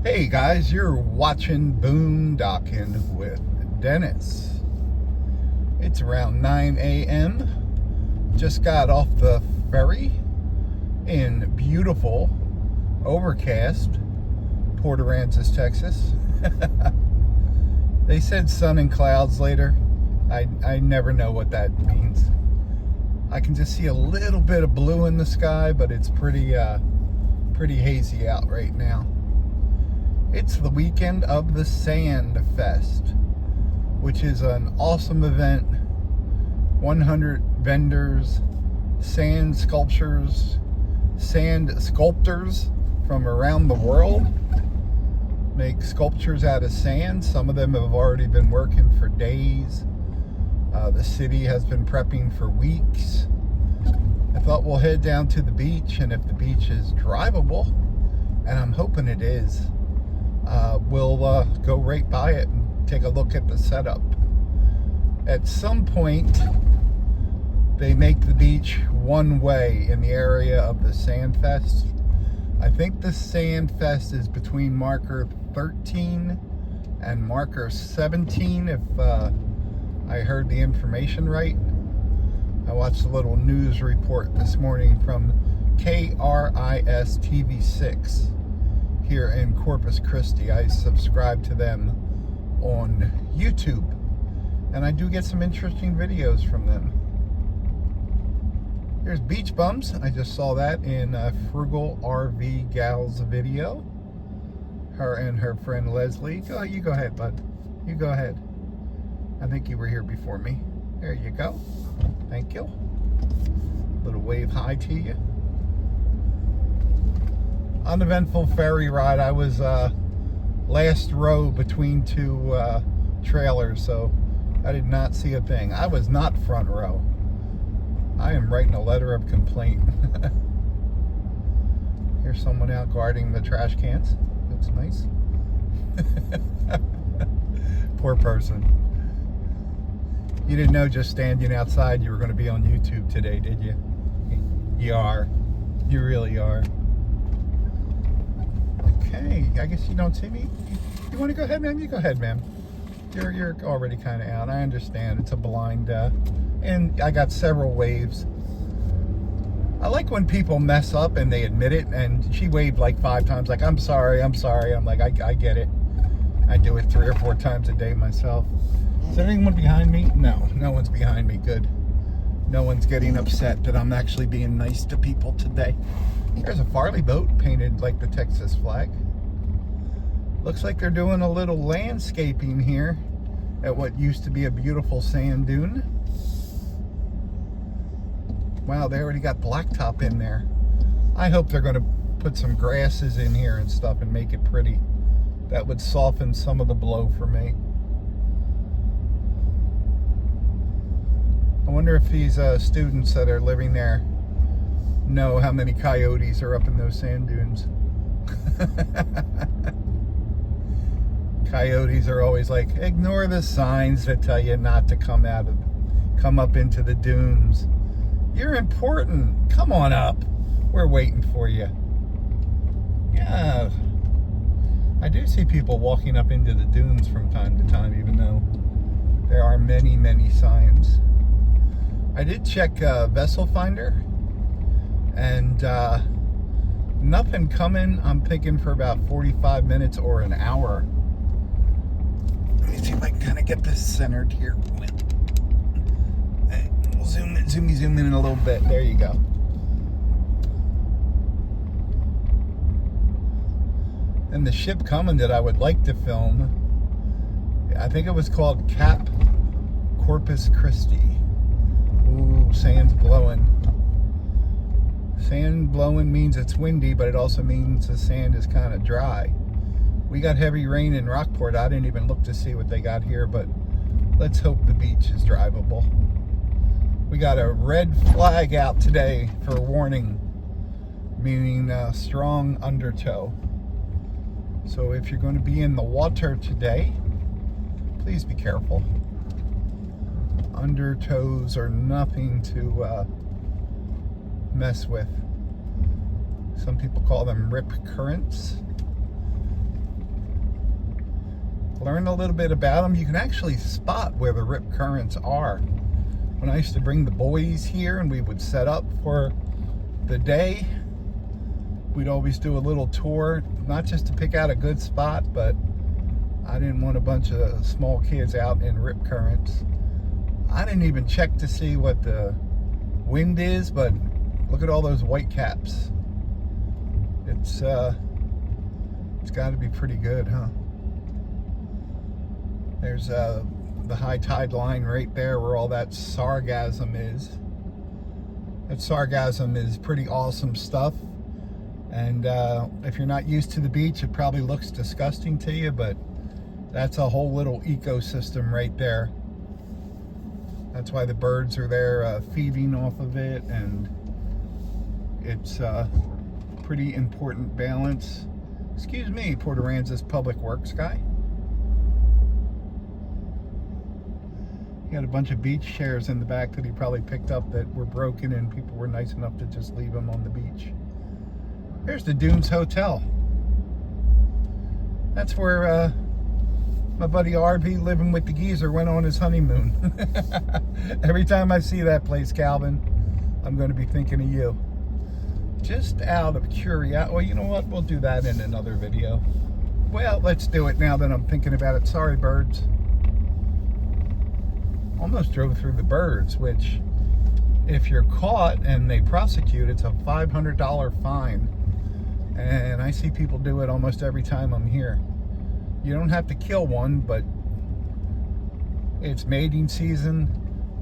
Hey guys, you're watching Boondocking with Dennis. It's around 9 a.m. Just got off the ferry in beautiful, overcast Port Aransas, Texas. They said sun and clouds later. I never know what that means. I can just see a little bit of blue in the sky, but it's pretty hazy out right now. It's the weekend of the Sandfest, which is an awesome event. 100 vendors, sand sculptures from around the world make sculptures out of sand. Some of them have already been working for days. The city has been prepping for weeks. I thought we'll head down to the beach, and if the beach is drivable, and I'm hoping it is, we'll go right by it and take a look at the setup. At some point, they make the beach one way in the area of the Sandfest. I think the Sandfest is between marker 13 and marker 17, if I heard the information right. I watched a little news report this morning from KRIS TV 6 here in Corpus Christi. I subscribe to them on YouTube, and I do get some interesting videos from them. Here's Beach Bums. I just saw that in Frugal RV Gal's video. Her and her friend Leslie. You go ahead, bud. You go ahead. I think you were here before me. There you go. Thank you. Little wave hi to you. Uneventful ferry ride. I was last row between two trailers, so I did not see a thing. I was not front row. I am writing a letter of complaint. Here's someone out guarding the trash cans. That's nice. Poor person. You didn't know just standing outside you were going to be on YouTube today, did you? You are. You really are. Okay, I guess you don't see me. You want to go ahead, ma'am? You go ahead, ma'am. You're already kind of out. I understand. It's a blind, and I got several waves. I like when people mess up and they admit it, and she waved like 5 times, like, I'm sorry. I'm like, I get it. I do it 3 or 4 times a day myself. Is there anyone behind me? No one's behind me. Good. No one's getting upset that I'm actually being nice to people today. There's a Farley boat painted like the Texas flag. Looks like they're doing a little landscaping here at what used to be a beautiful sand dune. Wow, they already got blacktop in there. I hope they're going to put some grasses in here and stuff and make it pretty. That would soften some of the blow for me. I wonder if these students that are living there know how many coyotes are up in those sand dunes. Coyotes are always like, ignore the signs that tell you not to come up into the dunes. You're important. Come on up. We're waiting for you. Yeah. I do see people walking up into the dunes from time to time, even though there are many, many signs. I did check Vessel Finder, and nothing coming. I'm thinking for about 45 minutes or an hour. Let me see if I can kind of get this centered here. We'll zoom in a little bit. There you go. And the ship coming that I would like to film, I think it was called Cap Corpus Christi. Ooh, sand's blowing. Sand blowing means it's windy, but it also means the sand is kind of dry. We got heavy rain in Rockport. I didn't even look to see what they got here, but let's hope the beach is drivable. We got a red flag out today for warning, meaning strong undertow. So if you're going to be in the water today, please be careful. Undertows are nothing to mess with. Some people call them rip currents. learn a little bit about them. You can actually spot where the rip currents are. When I used to bring the boys here and we would set up for the day, we'd always do a little tour, not just to pick out a good spot, but I didn't want a bunch of small kids out in rip currents. I didn't even check to see what the wind is, but look at all those white caps. It's got to be pretty good, huh? There's the high tide line right there where all that sargassum is. That sargassum is pretty awesome stuff. And if you're not used to the beach, it probably looks disgusting to you, but that's a whole little ecosystem right there. That's why the birds are there feeding off of it, and it's pretty important balance. Excuse me, Port Aransas Public Works guy. He had a bunch of beach chairs in the back that he probably picked up that were broken, and people were nice enough to just leave them on the beach. Here's the Dunes Hotel. That's where my buddy RB, living with the geezer, went on his honeymoon. Every time I see that place, Calvin, I'm going to be thinking of you. Just out of curiosity. Well, you know what? We'll do that in another video. Well, let's do it now that I'm thinking about it. Sorry, birds. Almost drove through the birds, which, if you're caught and they prosecute, it's a $500 fine. And I see people do it almost every time I'm here. You don't have to kill one, but it's mating season.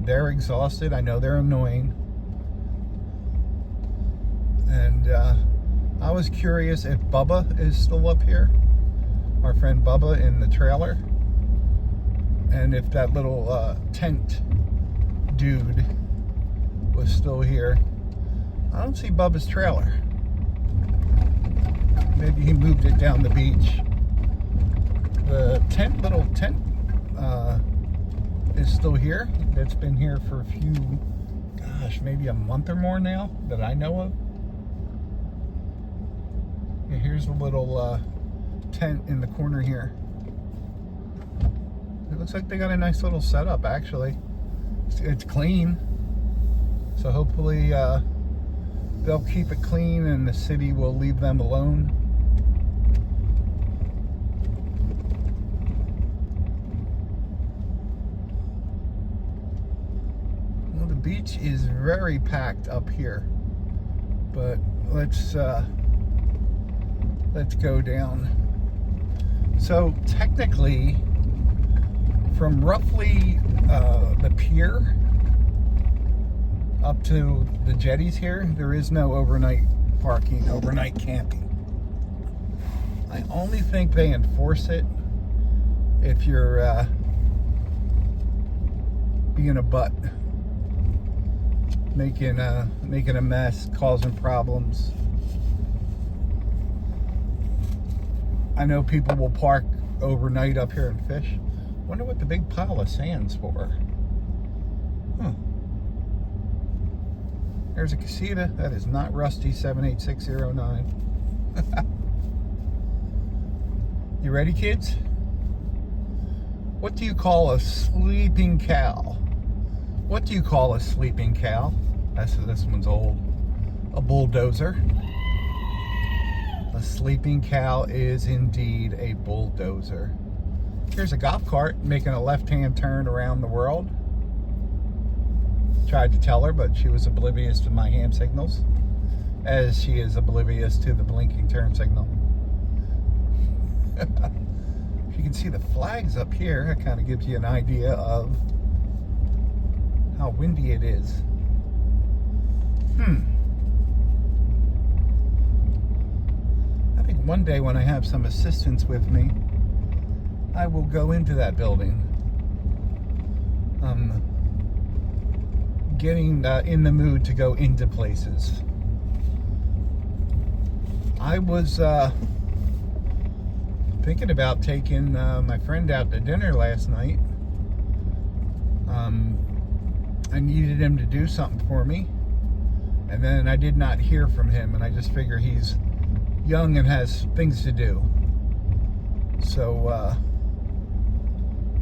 They're exhausted. I know they're annoying. And I was curious if Bubba is still up here. Our friend Bubba in the trailer. And if that little tent dude was still here. I don't see Bubba's trailer. Maybe he moved it down the beach. The little tent is still here. It's been here for a few, gosh, maybe a month or more now that I know of. Yeah, here's a little tent in the corner here. It looks like they got a nice little setup, actually. It's clean. So hopefully they'll keep it clean and the city will leave them alone. Well, the beach is very packed up here. But let's go down. So technically, from roughly the pier up to the jetties here, there is no overnight parking, overnight camping. I only think they enforce it if you're being a butt, making a mess, causing problems. I know people will park overnight up here and fish. Wonder what the big pile of sand's for. Huh. There's a casita. That is not Rusty 78609. You ready, kids? What do you call a sleeping cow? What do you call a sleeping cow? This one's old. A bulldozer. A sleeping cow is indeed a bulldozer. Here's a golf cart making a left-hand turn around the world. Tried to tell her, but she was oblivious to my hand signals, as she is oblivious to the blinking turn signal. If you can see the flags up here, that kind of gives you an idea of how windy it is. I think one day when I have some assistants with me, I will go into that building. Getting in the mood to go into places. I was thinking about taking my friend out to dinner last night. I needed him to do something for me, and then I did not hear from him, and I just figure he's young and has things to do. So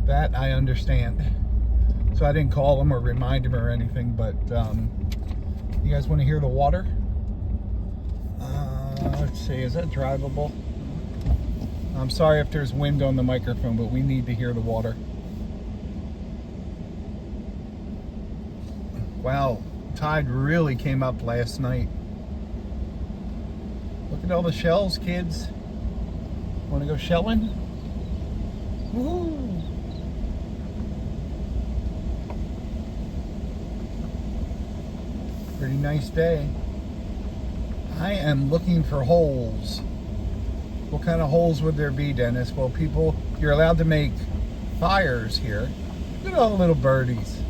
That I understand. So I didn't call him or remind him or anything, but you guys want to hear the water? Let's see, is that drivable? I'm sorry if there's wind on the microphone, but we need to hear the water. Wow, tide really came up last night. Look at all the shells, kids. Want to go shelling? Woohoo! Pretty nice day. I am looking for holes. What kind of holes would there be, Dennis? Well, people, you're allowed to make fires here. Look at all the little birdies.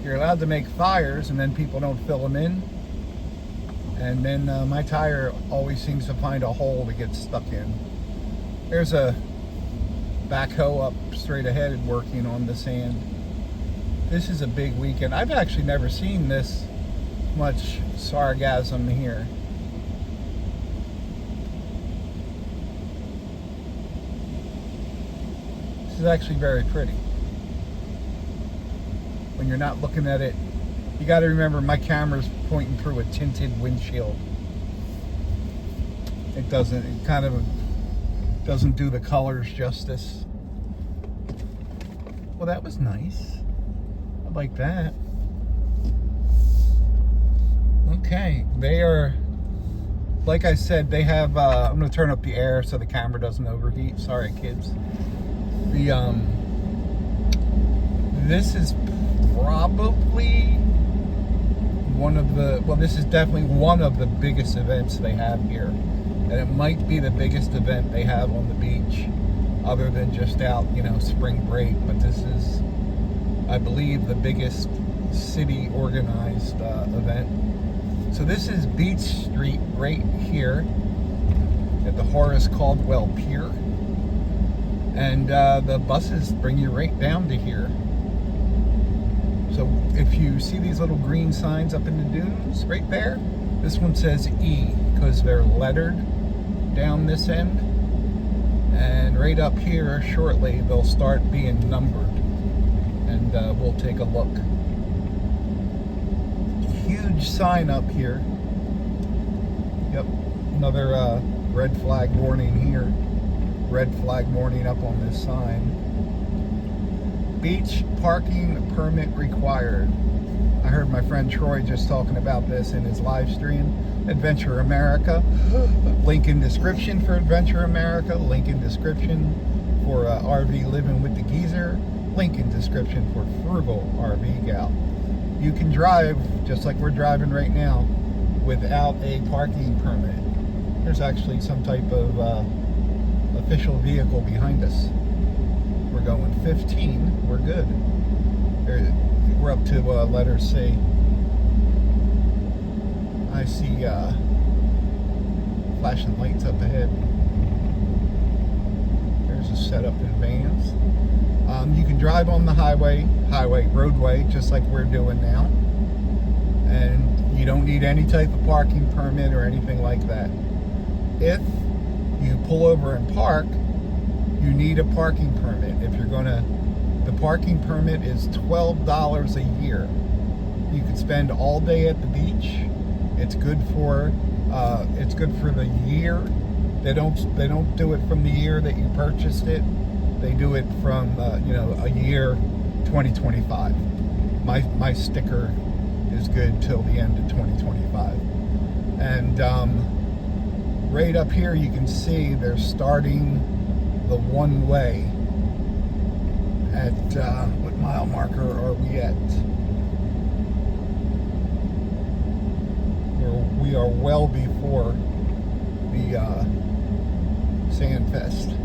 You're allowed to make fires, and then people don't fill them in. And then my tire always seems to find a hole to get stuck in. There's a backhoe up straight ahead working on the sand. This is a big weekend. I've actually never seen this much sargassum here. This is actually very pretty. When you're not looking at it, you got to remember my camera's pointing through a tinted windshield. It kind of doesn't do the colors justice. Well, that was nice. I like that. Okay, they are, like I said, they have, I'm going to turn up the air so the camera doesn't overheat. Sorry, kids. This is probably one of the, well, this is definitely one of the biggest events they have here. And it might be the biggest event they have on the beach, other than just out, spring break. But this is, I believe, the biggest city organized event. So this is Beach Street right here at the Horace Caldwell Pier. And the buses bring you right down to here. So if you see these little green signs up in the dunes right there, this one says E because they're lettered down this end. And right up here shortly they'll start being numbered. And we'll take a look. Huge sign up here. Yep, another red flag warning here. Red flag warning up on this sign. Beach parking permit required. I heard my friend Troy just talking about this in his live stream. Adventure America. Link in description for Adventure America. Link in description for RV Living with the Geezer. Link in description for Frugal RV Gal. You can drive, just like we're driving right now, without a parking permit. There's actually some type of official vehicle behind us. We're going 15. We're good. We're up to letter C. I see flashing lights up ahead. There's a setup in vans. You can drive on the roadway, just like we're doing now. And you don't need any type of parking permit or anything like that. If you pull over and park, you need a parking permit. If you're the parking permit is $12 a year. You can spend all day at the beach. It's good for the year. They don't do it from the year that you purchased it. They do it from a year 2025. My sticker is good till the end of 2025. And right up here you can see they're starting the one way at what mile marker are we at? We are well before the Sandfest.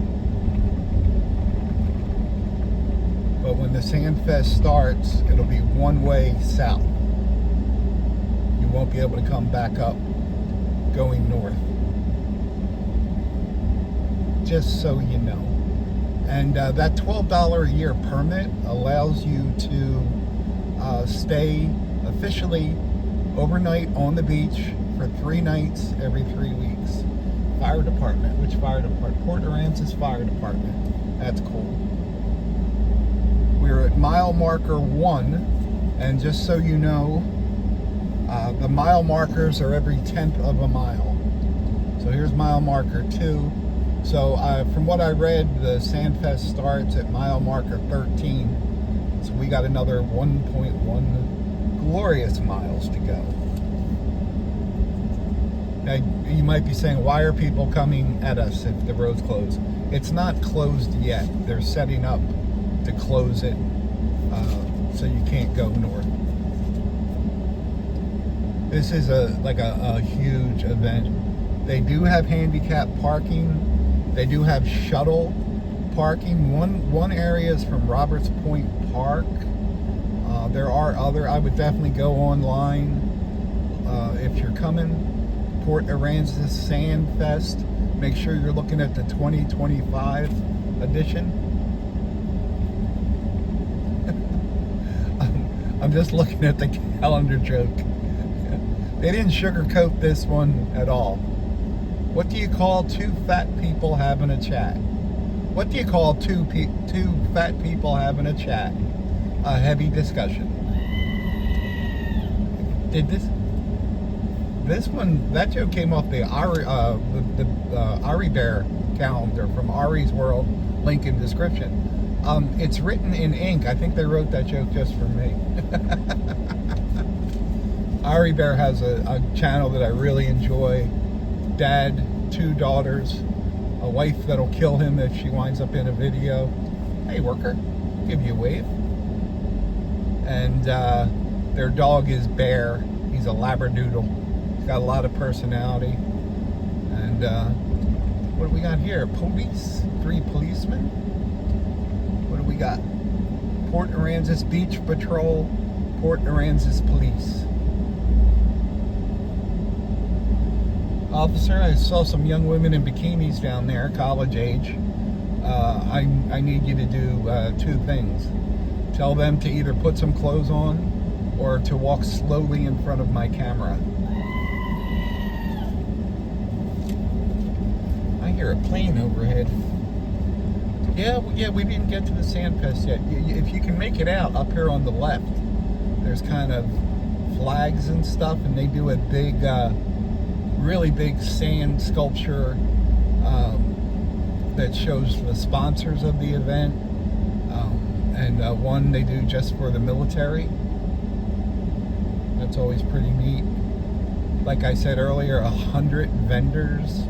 But when the Sandfest starts, it'll be one way south. You won't be able to come back up going north. Just so you know. And that $12 a year permit allows you to stay officially overnight on the beach for 3 nights every 3 weeks. Fire department. Which fire department? Port Aransas Fire Department. That's cool. we're at mile marker 1, and just so you know, the mile markers are every 10th of a mile. So here's mile marker 2. So from what I read, the Sandfest starts at mile marker 13. So we got another 1.1 glorious miles to go. Now, you might be saying, why are people coming at us if the road's closed? It's not closed yet. They're setting up to close it so you can't go north. This is like a huge event. They do have handicap parking. They do have shuttle parking. One area is from Roberts Point Park. There are other. I would definitely go online if you're coming. Port Aransas Sandfest. Make sure you're looking at the 2025 edition. I'm just looking at the calendar joke. They didn't sugarcoat this one at all. What do you call two fat people having a chat? What do you call two fat people having a chat? A heavy discussion. Did this one, that joke came off the Ari Bear calendar from Ari's World, link in description. It's written in ink. I think they wrote that joke just for me. Ari Bear has a channel that I really enjoy. Dad, 2 daughters, a wife that'll kill him if she winds up in a video. Hey, worker, give you a wave. And their dog is Bear. He's a Labradoodle. He's got a lot of personality. And what do we got here? Police, 3 policemen. What do we got? Port Aransas Beach Patrol, Port Aransas Police. Officer, I saw some young women in bikinis down there, college age. I need you to do 2 things. Tell them to either put some clothes on or to walk slowly in front of my camera. I hear a plane overhead. Yeah, we didn't get to the Sandfest yet. If you can make it out up here on the left, there's kind of flags and stuff, and they do a big, really big sand sculpture that shows the sponsors of the event, and one they do just for the military. That's always pretty neat. Like I said earlier, 100 vendors.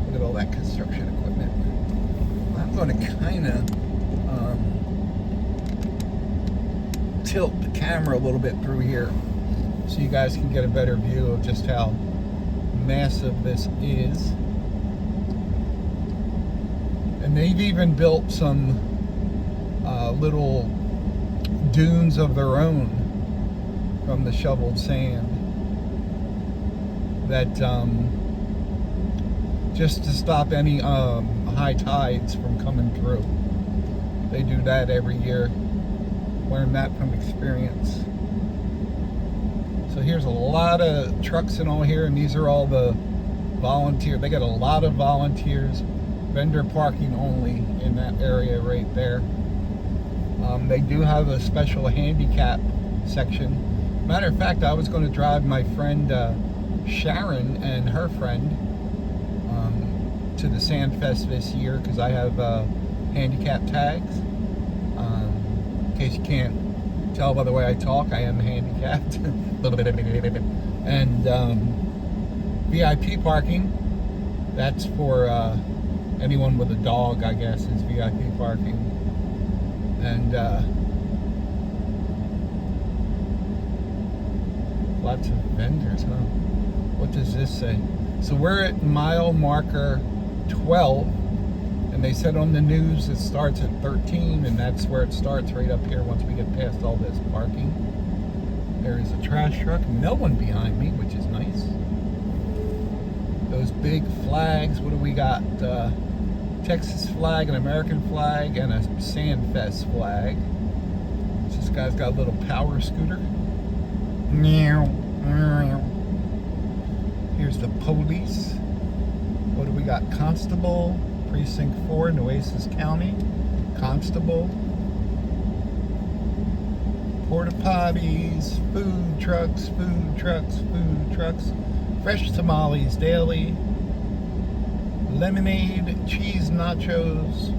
Look at all that construction equipment. I'm going to kind of tilt the camera a little bit through here so you guys can get a better view of just how massive this is. And they've even built some little dunes of their own from the shoveled sand that just to stop any high tides from coming through. They do that every year. Learn that from experience. So here's a lot of trucks and all here, and these are all the volunteers. They got a lot of volunteers. Vendor parking only in that area right there. They do have a special handicap section. Matter of fact, I was going to drive my friend Sharon and her friend to the Sandfest this year because I have handicap tags. In case you can't tell by the way I talk, I am handicapped. And VIP parking, that's for anyone with a dog, I guess, is VIP parking. And lots of vendors, huh? What does this say? So we're at mile marker 12, and they said on the news it starts at 13, and that's where it starts, right up here once we get past all this parking. There is a trash truck, no one behind me, which is nice. Those big flags, what do we got? Texas flag, an American flag, and a Sandfest flag. This guy's got a little power scooter. Here's the police. What do we got? Constable, Precinct 4, Nueces County. Constable. porta potties, food trucks, food trucks, food trucks, fresh tamales daily, lemonade, cheese nachos.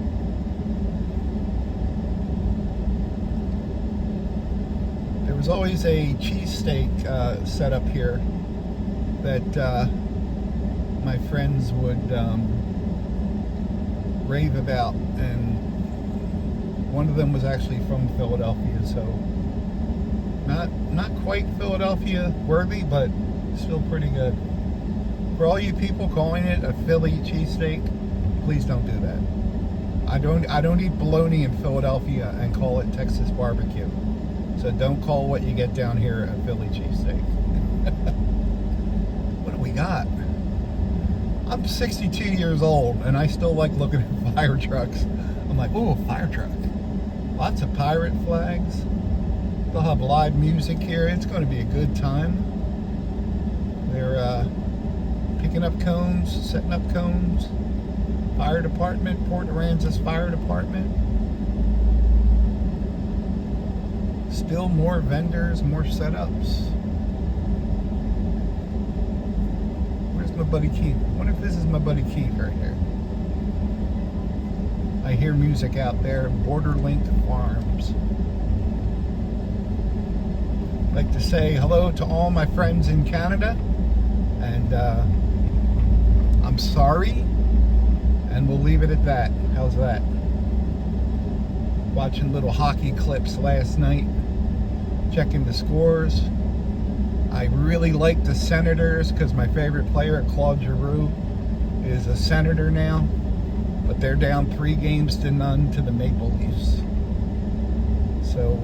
There was always a cheesesteak set up here that my friends would rave about, and one of them was actually from Philadelphia, so not quite Philadelphia worthy, but still pretty good. For all you people calling it a Philly cheesesteak, please don't do that. I don't eat bologna in Philadelphia and call it Texas barbecue. So don't call what you get down here a Philly cheesesteak. What do we got? I'm 62 years old and I still like looking at fire trucks. I'm like, ooh, fire truck. Lots of pirate flags. They'll have live music here. It's going to be a good time. They're picking up cones, setting up cones. Fire department, Port Aransas Fire Department. Still more vendors, more setups. Where's my buddy Keith? I wonder if this is my buddy Keith right here. I hear music out there. Borderlink Farms. I'd like to say hello to all my friends in Canada, and I'm sorry, and we'll leave it at that. How's that? Watching little hockey clips last night, checking the scores. I really like the Senators because my favorite player, Claude Giroux, is a Senator now, but they're down 3-0 to the Maple Leafs. So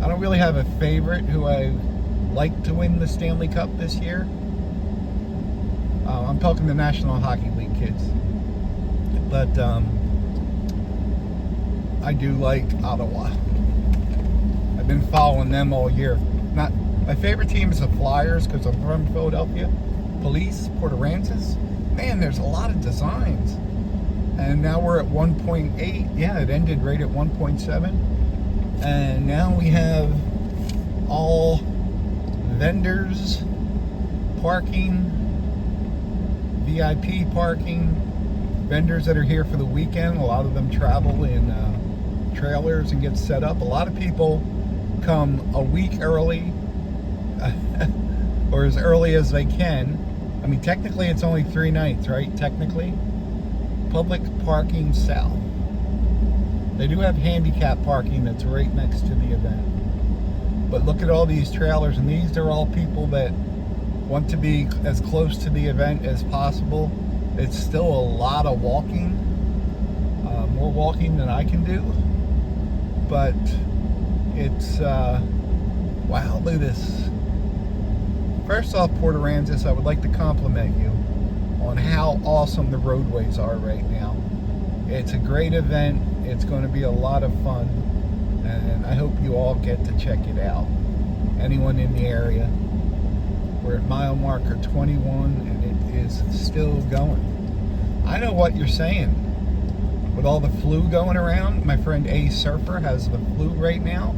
I don't really have a favorite who I like to win the Stanley Cup this year. I'm talking the National Hockey League kids, but I do like Ottawa. I've been following them all year. My favorite team is the Flyers because I'm from Philadelphia. Police, Port Aransas. Man, there's a lot of designs. And now we're at 1.8. Yeah, it ended right at 1.7. And now we have all vendors, parking, VIP parking, vendors that are here for the weekend. A lot of them travel in trailers and get set up. A lot of people come a week early or as early as they can. I mean, technically it's only 3 nights, right? Technically. Public parking south. They do have handicap parking that's right next to the event. But look at all these trailers, and these are all people that want to be as close to the event as possible. It's still a lot of walking, more walking than I can do. But it's, wow, look at this. First off, Port Aransas, I would like to compliment you on how awesome the roadways are right now. It's a great event. It's going to be a lot of fun, and I hope you all get to check it out. Anyone in the area. We're at mile marker 21, and it is still going. I know what you're saying. With all the flu going around, my friend A Surfer has the flu right now.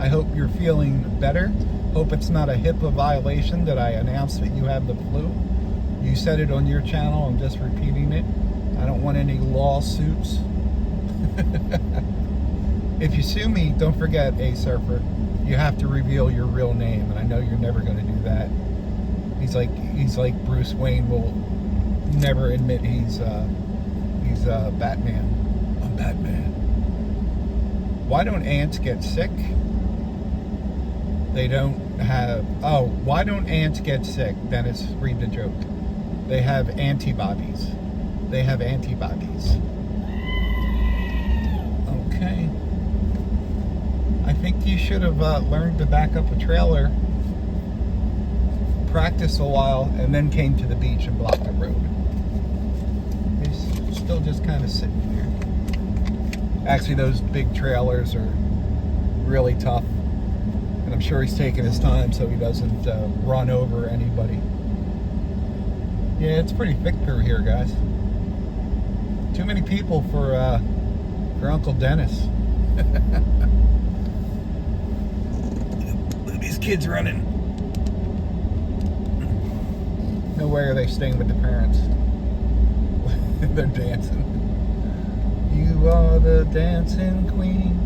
I hope you're feeling better. Hope it's not a HIPAA violation that I announced that you have the flu. You said it on your channel. I'm just repeating it. I don't want any lawsuits. If you sue me, don't forget, A Surfer, you have to reveal your real name, and I know you're never going to do that. He's like Bruce Wayne will never admit he's Batman. I'm Batman. Why don't ants get sick? They don't have. Oh, why don't ants get sick? Dennis, read the joke. They have antibodies. They have antibodies. Okay. I think you should have learned to back up a trailer, practice a while, and then came to the beach and blocked the road. He's still just kind of sitting there. Actually, those big trailers are really tough. And I'm sure he's taking his time so he doesn't run over anybody. Yeah, it's pretty thick through here, guys. Too many people for Uncle Dennis. kids running. No way are they staying with the parents. They're dancing. You are the dancing queen,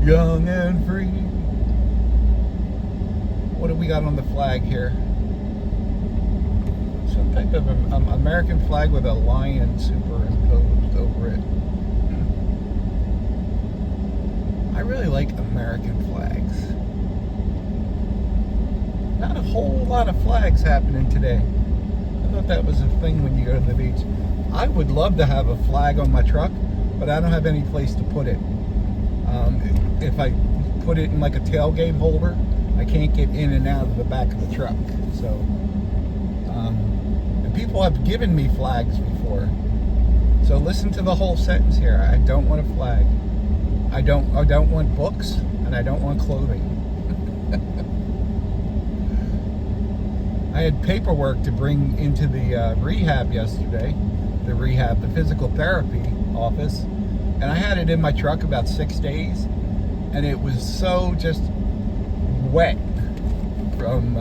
young and free. What do we got on the flag here? Some type of American flag with a lion superimposed over it. I really like American flags. Not a whole lot of flags happening today. I thought that was a thing when you go to the beach. I would love to have a flag on my truck, but I don't have any place to put it. If I put it in like a tailgate holder, I can't get in and out of the back of the truck. So, and people have given me flags before. So listen to the whole sentence here. I don't want a flag. I don't want books, and I don't want clothing. I had paperwork to bring into the rehab yesterday, the physical therapy office, and I had it in my truck about 6 days, and it was so just wet from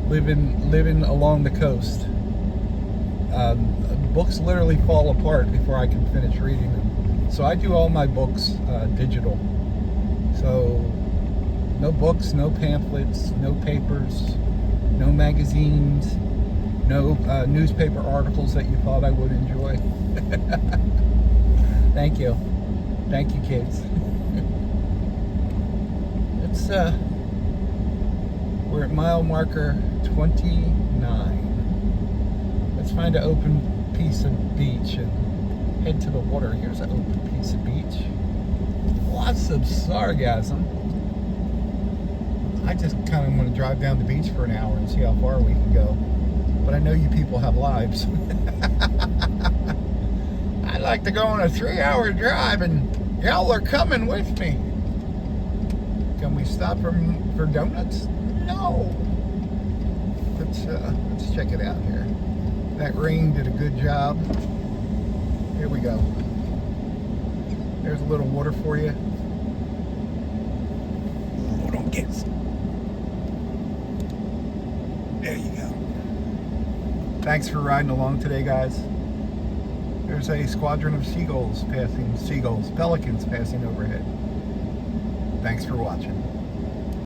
living along the coast. Books literally fall apart before I can finish reading them. So I do all my books digital. So no books, no pamphlets, no papers, no magazines, no newspaper articles that you thought I would enjoy. Thank you. Thank you, kids. It's we're at mile marker 29. Let's find an open piece of beach and head to the water. Here's an open piece of beach. Lots of sargassum. I just kind of want to drive down the beach for an hour and see how far we can go. But I know you people have lives. I'd like to go on a 3-hour drive and y'all are coming with me. Can we stop for donuts? No. Let's check it out here. That rain did a good job. Here we go. There's a little water for you. Oh, don't get. There you go. Thanks for riding along today, guys. There's a squadron of pelicans passing overhead. Thanks for watching.